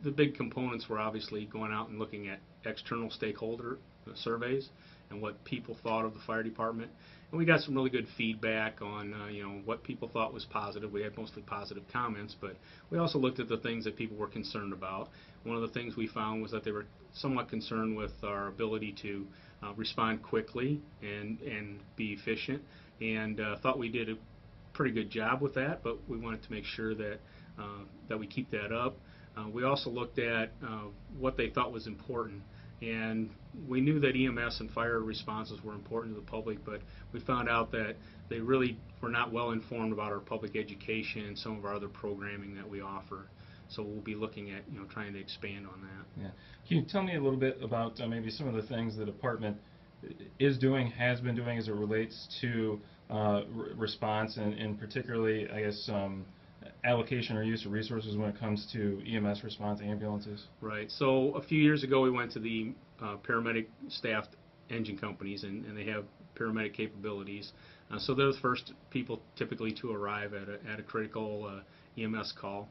the big components were obviously going out and looking at external stakeholder surveys and what people thought of the fire department. And we got some really good feedback on what people thought was positive. We had mostly positive comments, but we also looked at the things that people were concerned about. One of the things we found was that they were somewhat concerned with our ability to respond quickly and be efficient, and thought we did a pretty good job with that, but we wanted to make sure that that we keep that up. We also looked at what they thought was important, and we knew that EMS and fire responses were important to the public, but we found out that they really were not well informed about our public education and some of our other programming that we offer. So we'll be looking at trying to expand on that. Yeah. Can you tell me a little bit about maybe some of the things the department is doing, has been doing as it relates to response and particularly, I guess, allocation or use of resources when it comes to EMS response ambulances? Right. So a few years ago we went to the paramedic staffed engine companies, and they have paramedic capabilities. So they're the first people typically to arrive at a critical EMS call.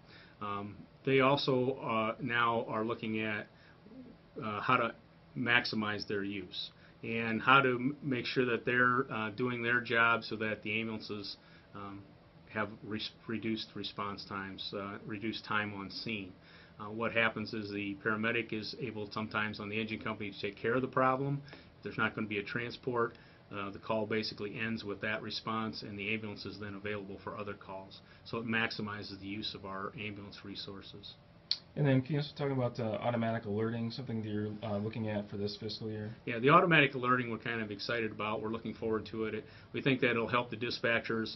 They also now are looking at how to maximize their use and how to make sure that they're doing their job so that the ambulances have reduced response times, reduced time on scene. What happens is the paramedic is able sometimes on the engine company to take care of the problem. If there's not going to be a transport, the call basically ends with that response, and the ambulance is then available for other calls. So it maximizes the use of our ambulance resources. And then can you also talk about automatic alerting, something that you're looking at for this fiscal year? Yeah, the automatic alerting we're kind of excited about. We're looking forward to it. We think that it'll help the dispatchers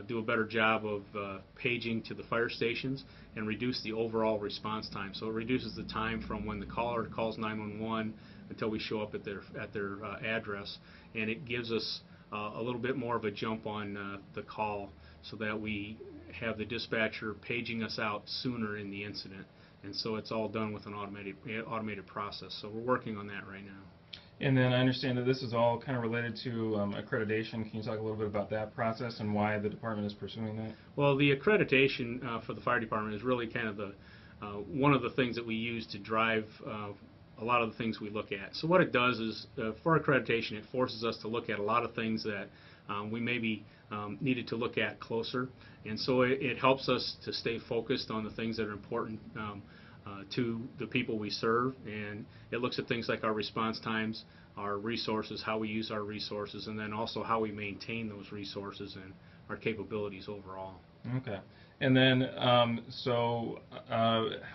do a better job of paging to the fire stations and reduce the overall response time. So it reduces the time from when the caller calls 911 until we show up at their address, and it gives us a little bit more of a jump on the call so that we have the dispatcher paging us out sooner in the incident. And so it's all done with an automated process. So we're working on that right now. And then I understand that this is all kind of related to accreditation. Can you talk a little bit about that process and why the department is pursuing that? Well, the accreditation for the fire department is really kind of the one of the things that we use to drive a lot of the things we look at. So what it does is, for accreditation, it forces us to look at a lot of things that we maybe needed to look at closer, and so it helps us to stay focused on the things that are important to the people we serve, and it looks at things like our response times, our resources, how we use our resources, and then also how we maintain those resources and our capabilities overall. Okay. And then, how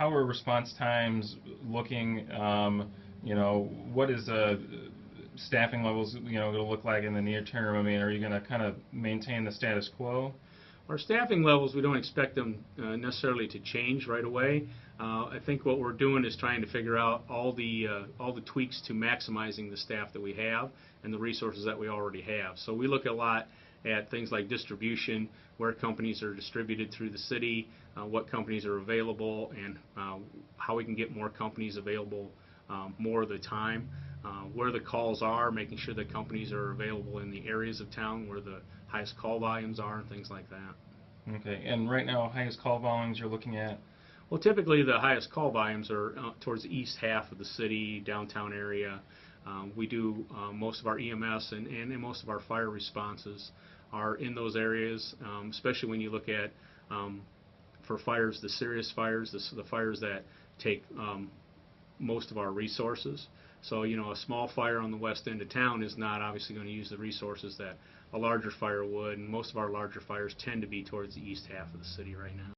are response times looking? What is staffing levels, going to look like in the near term? I mean, are you going to kind of maintain the status quo? Our staffing levels, we don't expect them necessarily to change right away. I think what we're doing is trying to figure out all the tweaks to maximizing the staff that we have and the resources that we already have. So we look a lot at things like distribution, where companies are distributed through the city, what companies are available, and how we can get more companies available more of the time. Where the calls are, making sure that companies are available in the areas of town where the highest call volumes are and things like that. Okay, and right now, highest call volumes you're looking at? Well, typically the highest call volumes are towards the east half of the city, downtown area. We do most of our EMS and most of our fire responses are in those areas, especially when you look at, for fires, the serious fires, the fires that take most of our resources. So, a small fire on the west end of town is not obviously going to use the resources that a larger fire would, and most of our larger fires tend to be towards the east half of the city right now.